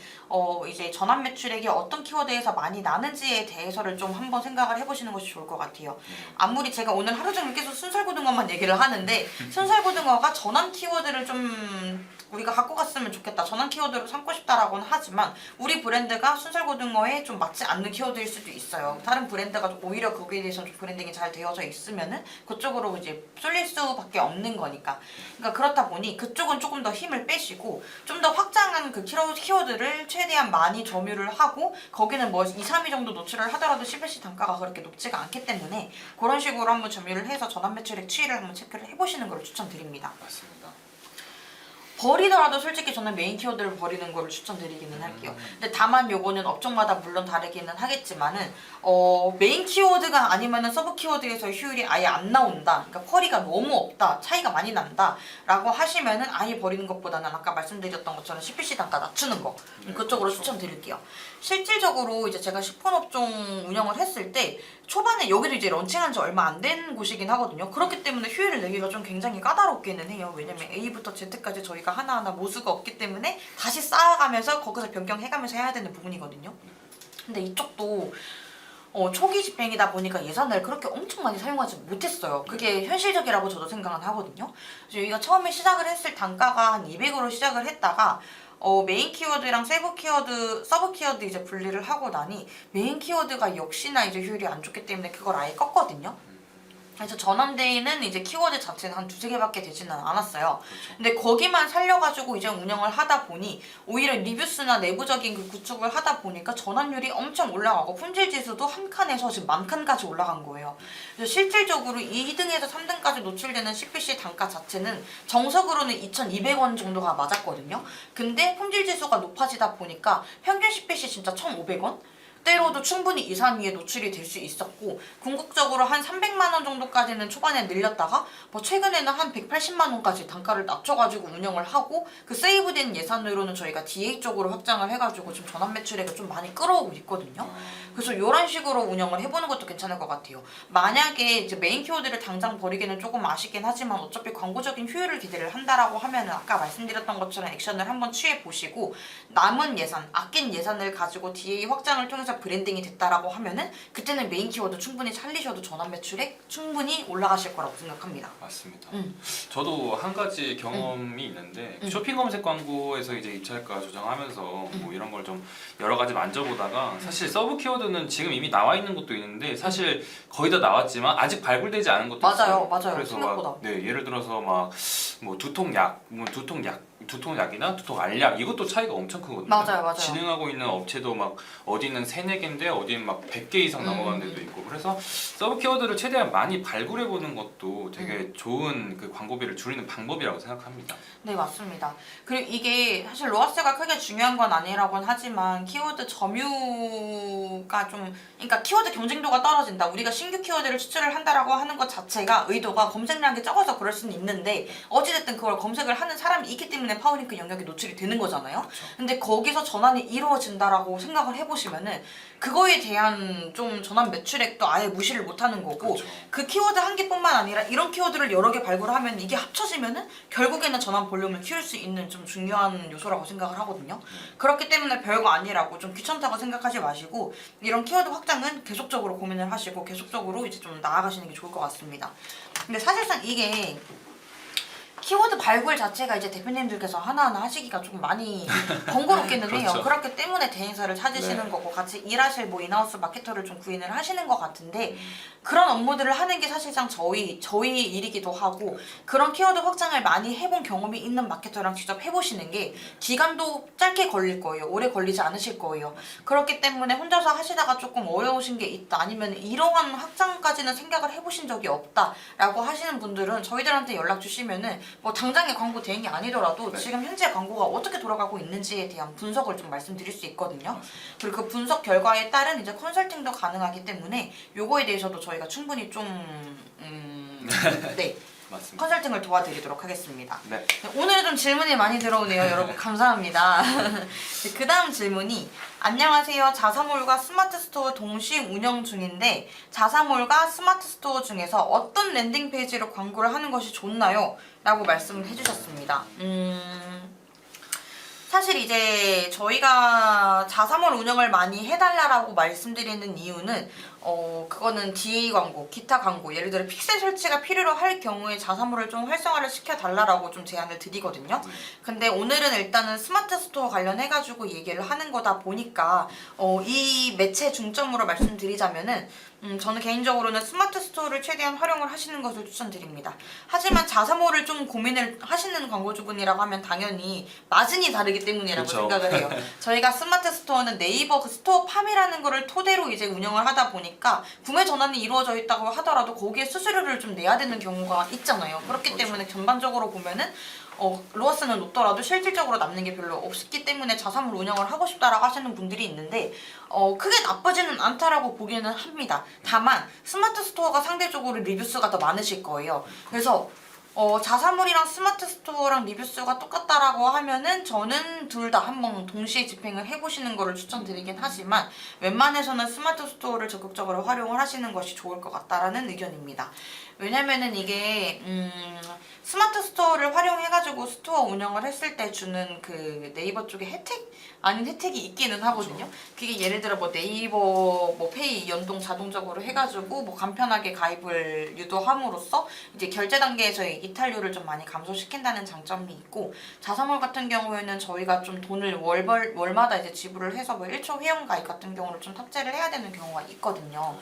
이제 전환 매출액이 어떤 키워드에서 많이 나는지에 대해서를 좀 한번 생각을 해보시는 것이 좋을 것 같아요. 아무리 제가 오늘 하루 종일 계속 순살고등어만 얘기를 하는데 순살고등어가 전환 키워드를 좀 우리가 갖고 갔으면 좋겠다, 전환 키워드로 삼고 싶다라고는 하지만 우리 브랜드가 순살고등어에 좀 맞지 않는 키워드일 수도 있어요. 다른 브랜드가 오히려 거기에 대해서 좀 브랜딩이 잘 되어져 있으면은 그쪽으로 이제 쏠릴 수밖에 없는 거니까. 그러니까 그렇다 보니 그쪽은 조금 더 힘을 빼시고 좀 더 확장한 그 키워드를 최대한 많이 점유를 하고 거기는 뭐 2, 3위 정도 노출을 하더라도 CPC 단가가 그렇게 높지가 않기 때문에 그런 식으로 한번 점유를 해서 전환 매출액 추이를 한번 체크를 해보시는 걸 추천드립니다. 맞습니다. 버리더라도 솔직히 저는 메인 키워드를 버리는 거를 추천드리기는 할게요. 근데 다만 요거는 업종마다 물론 다르기는 하겠지만은 메인 키워드가 아니면은 서브 키워드에서 효율이 아예 안 나온다. 그러니까 쿼리가 너무 없다. 차이가 많이 난다. 라고 하시면은 아예 버리는 것보다는 아까 말씀드렸던 것처럼 CPC 단가 낮추는 거. 그쪽으로 그렇죠. 추천드릴게요. 실질적으로 이제 제가 식품 업종 운영을 했을 때 초반에 여기도 이제 런칭한 지 얼마 안 된 곳이긴 하거든요. 그렇기 때문에 효율을 내기가 좀 굉장히 까다롭기는 해요. 왜냐면 A부터 Z까지 저희가 하나하나 모수가 없기 때문에 다시 쌓아가면서 거기서 변경해가면서 해야 되는 부분이거든요. 근데 이쪽도 초기 집행이다 보니까 예산을 그렇게 엄청 많이 사용하지 못했어요. 그게 현실적이라고 저도 생각은 하거든요. 그래서 여기가 처음에 시작을 했을 단가가 한 200으로 시작을 했다가 메인 키워드랑 서브 키워드 이제 분리를 하고 나니 메인 키워드가 역시나 이제 효율이 안 좋기 때문에 그걸 아예 껐거든요. 그래서 전원데이는 이제 키워드 자체는 한 두세 개밖에 되지는 않았어요. 그렇죠. 근데 거기만 살려가지고 이제 운영을 하다 보니 오히려 리뷰수나 내부적인 그 구축을 하다 보니까 전환율이 엄청 올라가고 품질 지수도 한 칸에서 지금 만 칸까지 올라간 거예요. 그래서 실질적으로 2등에서 3등까지 노출되는 CPC 단가 자체는 정석으로는 2,200원 정도가 맞았거든요. 근데 품질 지수가 높아지다 보니까 평균 CPC 진짜 1,500원? 때로도 충분히 2, 3위에 노출이 될 수 있었고 궁극적으로 한 300만 원 정도까지는 초반에 늘렸다가 뭐 최근에는 한 180만 원까지 단가를 낮춰가지고 운영을 하고 그 세이브된 예산으로는 저희가 DA 쪽으로 확장을 해가지고 지금 전환 매출액을 좀 많이 끌어오고 있거든요. 그래서 이런 식으로 운영을 해보는 것도 괜찮을 것 같아요. 만약에 이제 메인 키워드를 당장 버리기는 조금 아쉽긴 하지만 어차피 광고적인 효율을 기대를 한다라고 하면은 아까 말씀드렸던 것처럼 액션을 한번 취해 보시고 남은 예산, 아낀 예산을 가지고 DA 확장을 통해서 브랜딩이 됐다라고 하면은 그때는 메인 키워드 충분히 살리셔도 전환 매출액 충분히 올라가실 거라고 생각합니다. 맞습니다. 저도 한 가지 경험이 있는데 쇼핑 검색 광고에서 이제 입찰가 조정하면서 뭐 이런 걸 좀 여러 가지 만져보다가 사실 서브 키워드는 지금 이미 나와 있는 것도 있는데 사실 거의 다 나왔지만 아직 발굴되지 않은 것도 있어요. 맞아요. 그래서 생각보다. 막 예를 들어서 막 뭐 두통약이나 두통 알약 이것도 차이가 엄청 크거든요. 맞아요. 진행하고 있는 업체도 막 어디는 3-4개인데 어디는 막 100개 이상 넘어가는 데도 있고 그래서 서브 키워드를 최대한 많이 발굴해 보는 것도 되게 좋은 그 광고비를 줄이는 방법이라고 생각합니다. 네, 맞습니다. 그리고 이게 사실 로아스가 크게 중요한 건 아니라고는 하지만 키워드 점유가 좀 그러니까 키워드 경쟁도가 떨어진다. 우리가 신규 키워드를 추출을 한다라고 하는 것 자체가 의도가 검색량이 적어서 그럴 수는 있는데 어찌됐든 그걸 검색을 하는 사람이 있기 때문에 파워링크 영역이 노출이 되는 거잖아요. 그렇죠. 근데 거기서 전환이 이루어진다라고 생각을 해보시면은 그거에 대한 좀 전환 매출액도 아예 무시를 못하는 거고 그렇죠. 그 키워드 한 개뿐만 아니라 이런 키워드를 여러 개 발굴하면 이게 합쳐지면은 결국에는 전환 볼륨을 키울 수 있는 좀 중요한 요소라고 생각을 하거든요. 그렇기 때문에 별거 아니라고 좀 귀찮다고 생각하지 마시고 이런 키워드 확장은 계속적으로 고민을 하시고 계속적으로 이제 좀 나아가시는 게 좋을 것 같습니다. 근데 사실상 이게 키워드 발굴 자체가 이제 대표님들께서 하나하나 하시기가 조금 많이 번거롭기는 해요. 그렇죠. 그렇기 때문에 대행사를 찾으시는 네. 거고 같이 일하실 뭐 인하우스 마케터를 좀 구인을 하시는 것 같은데 그런 업무들을 하는 게 사실상 저희 일이기도 하고 그런 키워드 확장을 많이 해본 경험이 있는 마케터랑 직접 해보시는 게 기간도 짧게 걸릴 거예요. 오래 걸리지 않으실 거예요. 그렇기 때문에 혼자서 하시다가 조금 어려우신 게 있다 아니면 이러한 확장까지는 생각을 해보신 적이 없다라고 하시는 분들은 저희들한테 연락 주시면은 뭐 당장의 광고 대행이 아니더라도 네. 지금 현재 광고가 어떻게 돌아가고 있는지에 대한 분석을 좀 말씀드릴 수 있거든요. 그리고 그 분석 결과에 따른 이제 컨설팅도 가능하기 때문에 요거에 대해서도 저희가 충분히 좀 네. 맞습니다. 컨설팅을 도와드리도록 하겠습니다. 네. 오늘은 좀 질문이 많이 들어오네요. 여러분 감사합니다. 그 다음 질문이 안녕하세요. 자사몰과 스마트 스토어 동시 운영 중인데 자사몰과 스마트 스토어 중에서 어떤 랜딩 페이지로 광고를 하는 것이 좋나요? 라고 말씀을 해주셨습니다. 사실 이제 저희가 자사몰 운영을 많이 해달라고 말씀드리는 이유는 그거는 DA 광고, 기타 광고, 예를 들어 픽셀 설치가 필요로 할 경우에 자사몰을 좀 활성화를 시켜달라고 좀 제안을 드리거든요. 근데 오늘은 일단은 스마트 스토어 관련해가지고 얘기를 하는 거다 보니까 이 매체 중점으로 말씀드리자면은 저는 개인적으로는 스마트 스토어를 최대한 활용을 하시는 것을 추천드립니다. 하지만 자사몰을 좀 고민을 하시는 광고주분이라고 하면 당연히 마진이 다르기 때문이라고 그쵸. 생각을 해요. 저희가 스마트 스토어는 네이버 그 스토어 팜이라는 거를 토대로 이제 운영을 하다 보니까 구매 전환이 이루어져 있다고 하더라도 거기에 수수료를 좀 내야 되는 경우가 있잖아요. 그렇기 때문에 전반적으로 보면은 로어스는 놓더라도 실질적으로 남는 게 별로 없기 때문에 자사몰 운영을 하고 싶다라고 하시는 분들이 있는데 크게 나쁘지는 않다라고 보기는 합니다. 다만 스마트 스토어가 상대적으로 리뷰 수가 더 많으실 거예요. 그래서 자사몰이랑 스마트 스토어랑 리뷰 수가 똑같다라고 하면은 저는 둘 다 한번 동시에 집행을 해보시는 거를 추천드리긴 하지만 웬만해서는 스마트 스토어를 적극적으로 활용을 하시는 것이 좋을 것 같다라는 의견입니다. 왜냐면은 이게 스마트 스토어를 활용해가지고 스토어 운영을 했을 때 주는 그 네이버 쪽에 혜택? 아닌 혜택이 있기는 하거든요. 그게 예를 들어 뭐 네이버 뭐 페이 연동 자동적으로 해가지고 뭐 간편하게 가입을 유도함으로써 이제 결제 단계에서의 이탈률을 좀 많이 감소시킨다는 장점이 있고, 자사몰 같은 경우에는 저희가 좀 돈을 월마다 이제 지불을 해서 뭐 1초 회원 가입 같은 경우를 좀 탑재를 해야 되는 경우가 있거든요.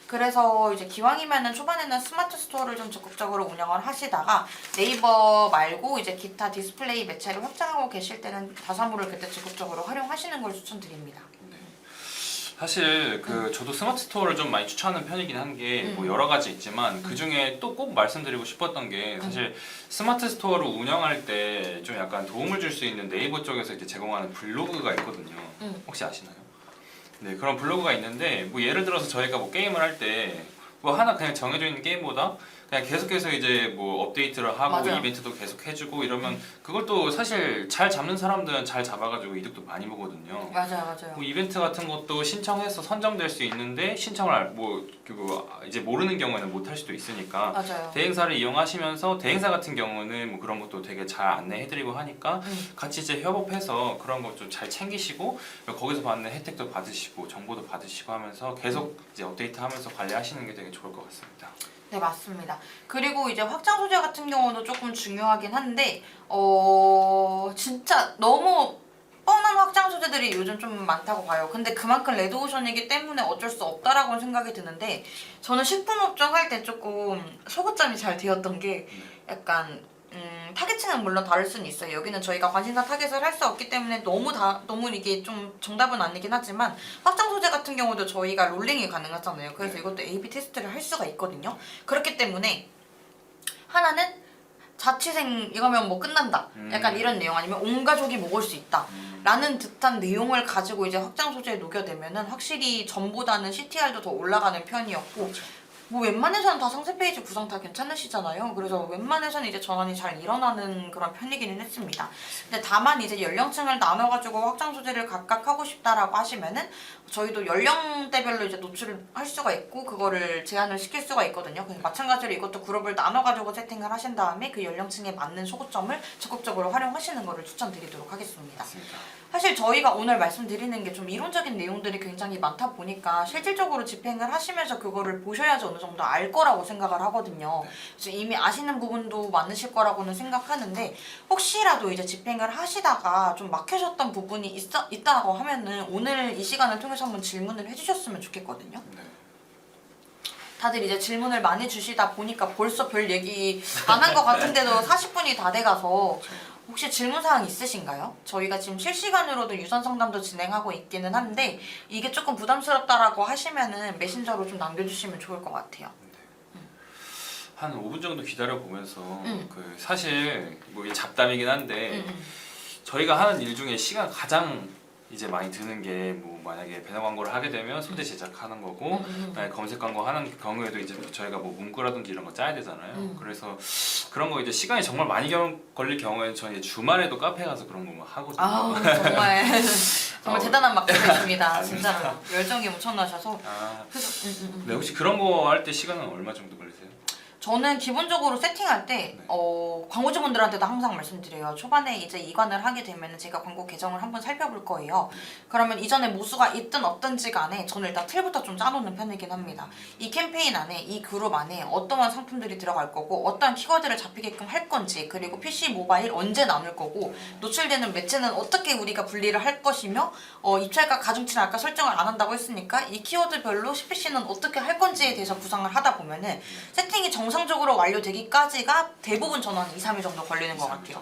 그래서 이제 기왕이면은 초반에는 스마트 스토어를 좀 적극적으로 운영을 하시다가 네이버 말고 이제 기타 디스플레이 매체를 확장하고 계실 때는 자사몰을 그때 적극적으로 활용하시는 걸 추천드립니다. 사실 저도 스마트 스토어를 좀 많이 추천하는 편이긴 한 게 뭐 여러 가지 있지만 그 중에 또 꼭 말씀드리고 싶었던 게 사실 스마트 스토어를 운영할 때 좀 약간 도움을 줄 수 있는 네이버 쪽에서 이렇게 제공하는 블로그가 있거든요. 혹시 아시나요? 네, 그런 블로그가 있는데 뭐 예를 들어서 저희가 뭐 게임을 할 때 뭐 하나 그냥 정해져 있는 게임보다 그냥 계속해서 이제 뭐 업데이트를 하고 맞아요. 이벤트도 계속 해주고 이러면 그걸 또 사실 잘 잡는 사람들은 잘 잡아가지고 이득도 많이 보거든요. 맞아요. 뭐 이벤트 같은 것도 신청해서 선정될 수 있는데 신청을 이제 모르는 경우에는 못 할 수도 있으니까 맞아요. 대행사를 이용하시면서 대행사 같은 경우는 뭐 그런 것도 되게 잘 안내해드리고 하니까 같이 이제 협업해서 그런 거 좀 잘 챙기시고 거기서 받는 혜택도 받으시고 정보도 받으시고 하면서 계속 이제 업데이트하면서 관리하시는 게 되게 좋을 것 같습니다. 네, 맞습니다. 그리고 이제 확장 소재 같은 경우도 조금 중요하긴 한데 진짜 너무 뻔한 확장 소재들이 요즘 좀 많다고 봐요. 근데 그만큼 레드오션이기 때문에 어쩔 수 없다라고 생각이 드는데, 저는 식품업종 할 때 조금 소구점이 잘 되었던 게 약간 타겟층은 물론 다를 수는 있어요. 여기는 저희가 관심사 타겟을 할 수 없기 때문에 너무 이게 좀 정답은 아니긴 하지만, 확장 소재 같은 경우도 저희가 롤링이 가능하잖아요. 그래서 이것도 A/B 테스트를 할 수가 있거든요. 그렇기 때문에 하나는 자취생 이거면 뭐 끝난다, 약간 이런 내용, 아니면 온 가족이 먹을 수 있다 라는 듯한 내용을 가지고 이제 확장 소재에 녹여내면은 확실히 전보다는 CTR도 더 올라가는 편이었고, 뭐 웬만해서는 다 상세 페이지 구성 다 괜찮으시잖아요. 그래서 웬만해서는 이제 전환이 잘 일어나는 그런 편이기는 했습니다. 근데 다만 이제 연령층을 나눠가지고 확장 소재를 각각 하고 싶다라고 하시면은 저희도 연령대별로 이제 노출을 할 수가 있고 그거를 제한을 시킬 수가 있거든요. 그래서 마찬가지로 이것도 그룹을 나눠가지고 세팅을 하신 다음에 그 연령층에 맞는 소구점을 적극적으로 활용하시는 거를 추천드리도록 하겠습니다. 맞습니다. 사실 저희가 오늘 말씀드리는 게 좀 이론적인 내용들이 굉장히 많다 보니까 실질적으로 집행을 하시면서 그거를 보셔야지 어느 정도 알 거라고 생각을 하거든요. 그래서 이미 아시는 부분도 많으실 거라고는 생각하는데, 혹시라도 이제 집행을 하시다가 좀 막히셨던 부분이 있다고 하면은 오늘 이 시간을 통해서 한번 질문을 해주셨으면 좋겠거든요. 네. 다들 이제 질문을 많이 주시다 보니까 벌써 별 얘기 안 한 것 같은데도 40분이 다 돼가서 혹시 질문사항 있으신가요? 저희가 지금 실시간으로도 유선 상담도 진행하고 있기는 한데 이게 조금 부담스럽다라고 하시면은 메신저로 좀 남겨주시면 좋을 것 같아요. 한 5분 정도 기다려 보면서 사실 뭐 이게 잡담이긴 한데 저희가 하는 일 중에 시간 가장 이제 많이 드는 게 뭐 만약에 배너 광고를 하게 되면 소재 제작하는 거고, 검색 광고 하는 경우에도 이제 저희가 뭐 문구라든지 이런 거 짜야 되잖아요. 그래서 그런 거 이제 시간이 정말 많이 걸릴 경우에는 저희 주말에도 카페 가서 그런 거 막 하거든요. 아우 정말 대단한 막대이십니다. 진짜로 열정이 엄청나셔서. 그래서 네, 혹시 그런 거 할 때 시간은 얼마 정도 걸리세요? 저는 기본적으로 세팅할 때 광고주분들한테도 항상 말씀드려요. 초반에 이제 이관을 하게 되면 제가 광고 계정을 한번 살펴볼 거예요. 그러면 이전에 모수가 있든 없든지 간에 저는 일단 틀부터 좀 짜놓는 편이긴 합니다. 이 캠페인 안에, 이 그룹 안에 어떠한 상품들이 들어갈 거고 어떠한 키워드를 잡히게끔 할 건지, 그리고 PC, 모바일 언제 나눌 거고, 노출되는 매체는 어떻게 우리가 분리를 할 것이며, 입찰가, 가중치를 아까 설정을 안 한다고 했으니까 이 키워드별로 CPC는 어떻게 할 건지에 대해서 구상을 하다 보면은 세팅이 정상적으로 완료되기까지가 대부분 저는 한 2, 3일 정도 걸리는 것 같아요.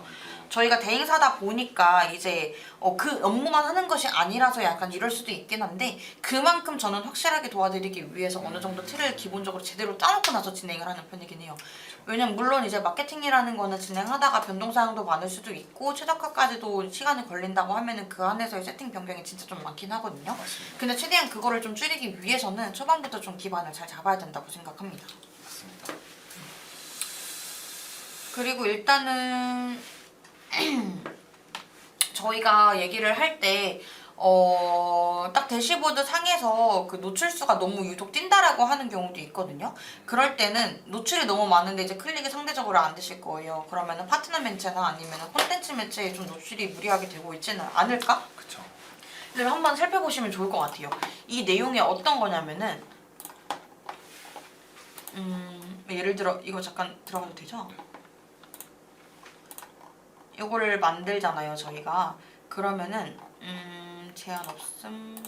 저희가 대행사다 보니까 이제 그 업무만 하는 것이 아니라서 약간 이럴 수도 있긴 한데 그만큼 저는 확실하게 도와드리기 위해서 어느 정도 틀을 기본적으로 제대로 짜놓고 나서 진행을 하는 편이긴 해요. 왜냐면 물론 이제 마케팅이라는 거는 진행하다가 변동사항도 많을 수도 있고 최적화까지도 시간이 걸린다고 하면은 그 안에서의 세팅 변경이 진짜 좀 많긴 하거든요. 맞습니다. 근데 최대한 그거를 좀 줄이기 위해서는 초반부터 좀 기반을 잘 잡아야 된다고 생각합니다. 맞습니다. 그리고 일단은 저희가 얘기를 할 때 딱 대시보드 상에서 그 노출수가 너무 유독 뛴다라고 하는 경우도 있거든요. 그럴 때는 노출이 너무 많은데 이제 클릭이 상대적으로 안 되실 거예요. 그러면은 파트너 매체나 아니면은 콘텐츠 매체에 좀 노출이 무리하게 되고 있지는 않을까? 그쵸. 를 한번 살펴보시면 좋을 것 같아요. 이 내용이 어떤 거냐면은 예를 들어 이거 잠깐 들어가도 되죠? 이거를 만들잖아요, 저희가. 그러면은 제한 없음.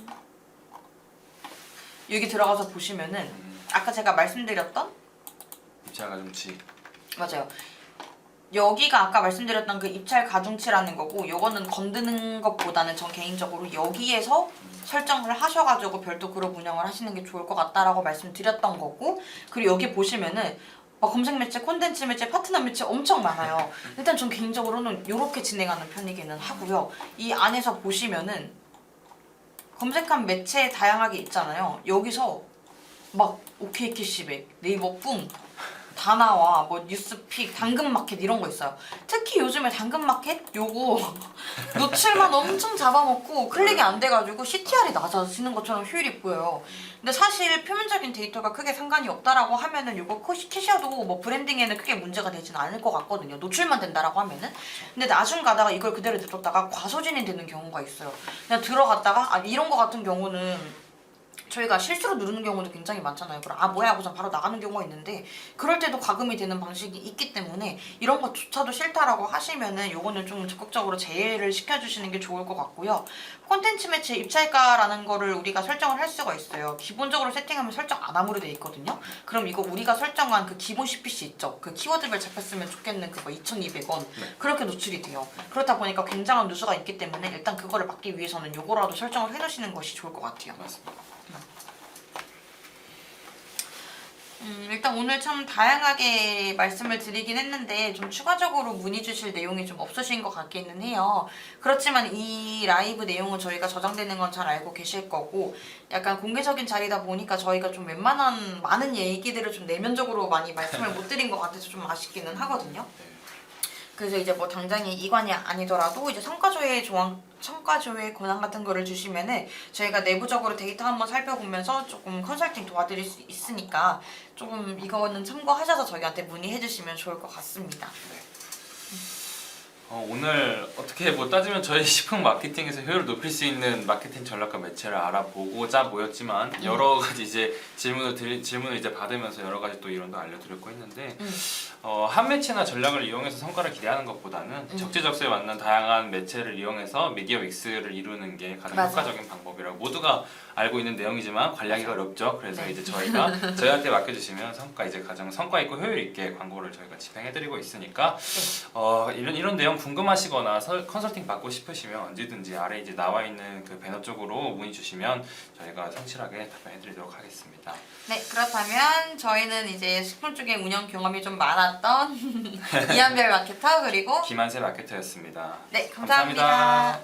여기 들어가서 보시면은 아까 제가 말씀드렸던 입찰 가중치. 맞아요. 여기가 아까 말씀드렸던 그 입찰 가중치라는 거고 요거는 건드는 것보다는 전 개인적으로 여기에서 설정을 하셔가지고 별도 그룹 운영을 하시는 게 좋을 것 같다라고 말씀드렸던 거고 그리고 여기 보시면은 검색 매체, 콘텐츠 매체, 파트너 매체 엄청 많아요. 일단 전 개인적으로는 이렇게 진행하는 편이기는 하고요. 이 안에서 보시면은 검색한 매체 다양하게 있잖아요. 여기서 막 OK캐시백, 네이버 뿡, 다나와, 뭐 뉴스픽, 당근마켓 이런 거 있어요. 특히 요즘에 당근마켓 요거 노출만 엄청 잡아먹고 클릭이 안 돼가지고 CTR이 낮아지는 것처럼 효율이 보여요. 근데 사실 표면적인 데이터가 크게 상관이 없다라고 하면은 요거 캐셔도 뭐 브랜딩에는 크게 문제가 되지는 않을 것 같거든요. 노출만 된다라고 하면은. 근데 나중 가다가 이걸 그대로 냅뒀다가 과소진이 되는 경우가 있어요. 그냥 들어갔다가 이런 거 같은 경우는 저희가 실수로 누르는 경우도 굉장히 많잖아요. 그럼 뭐야 하고서 바로 나가는 경우가 있는데 그럴 때도 과금이 되는 방식이 있기 때문에 이런 것조차도 싫다라고 하시면은 요거는 좀 적극적으로 제외를 시켜주시는 게 좋을 것 같고요. 콘텐츠 매체 입찰가라는 거를 우리가 설정을 할 수가 있어요. 기본적으로 세팅하면 설정 안 함으로 돼 있거든요. 그럼 이거 우리가 설정한 그 기본 CPC 있죠? 그 키워드별 잡혔으면 좋겠는 그거 2,200원 그렇게 노출이 돼요. 그렇다 보니까 굉장한 누수가 있기 때문에 일단 그거를 막기 위해서는 요거라도 설정을 해놓으시는 것이 좋을 것 같아요. 맞습니다. 일단 오늘 참 다양하게 말씀을 드리긴 했는데 좀 추가적으로 문의 주실 내용이 좀 없으신 것 같기는 해요. 그렇지만 이 라이브 내용은 저희가 저장되는 건 잘 알고 계실 거고 약간 공개적인 자리다 보니까 저희가 좀 웬만한 많은 얘기들을 좀 내면적으로 많이 말씀을 못 드린 것 같아서 좀 아쉽기는 하거든요. 그래서 이제 뭐 당장이 이관이 아니더라도 이제 성과조회 권한 같은 거를 주시면은 저희가 내부적으로 데이터 한번 살펴보면서 조금 컨설팅 도와드릴 수 있으니까 조금 이거는 참고하셔서 저희한테 문의해 주시면 좋을 것 같습니다. 오늘 어떻게 뭐 따지면 저희 식품 마케팅에서 효율을 높일 수 있는 마케팅 전략과 매체를 알아보고자 모였지만 여러 가지 이제 질문을 이제 받으면서 여러 가지 또 이론도 알려드렸고 했는데 한 매체나 전략을 이용해서 성과를 기대하는 것보다는 적재적소에 맞는 다양한 매체를 이용해서 미디어 믹스를 이루는 게 가장 맞아. 효과적인 방법이라고 모두가 알고 있는 내용이지만 관리하기가 어렵죠. 그래서 이제 저희가 저희한테 맡겨주시면 이제 가장 성과 있고 효율 있게 광고를 저희가 집행해드리고 있으니까 이런 내용 궁금하시거나 컨설팅 받고 싶으시면 언제든지 아래 이제 나와 있는 그 배너 쪽으로 문의 주시면 저희가 성실하게 답변해드리도록 하겠습니다. 네, 그렇다면 저희는 이제 식품 쪽에 운영 경험이 좀 많았던 이한별 마케터 그리고 김한세 마케터였습니다. 네, 감사합니다.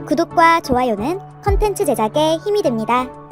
구독과 좋아요는 컨텐츠 제작에 힘이 됩니다.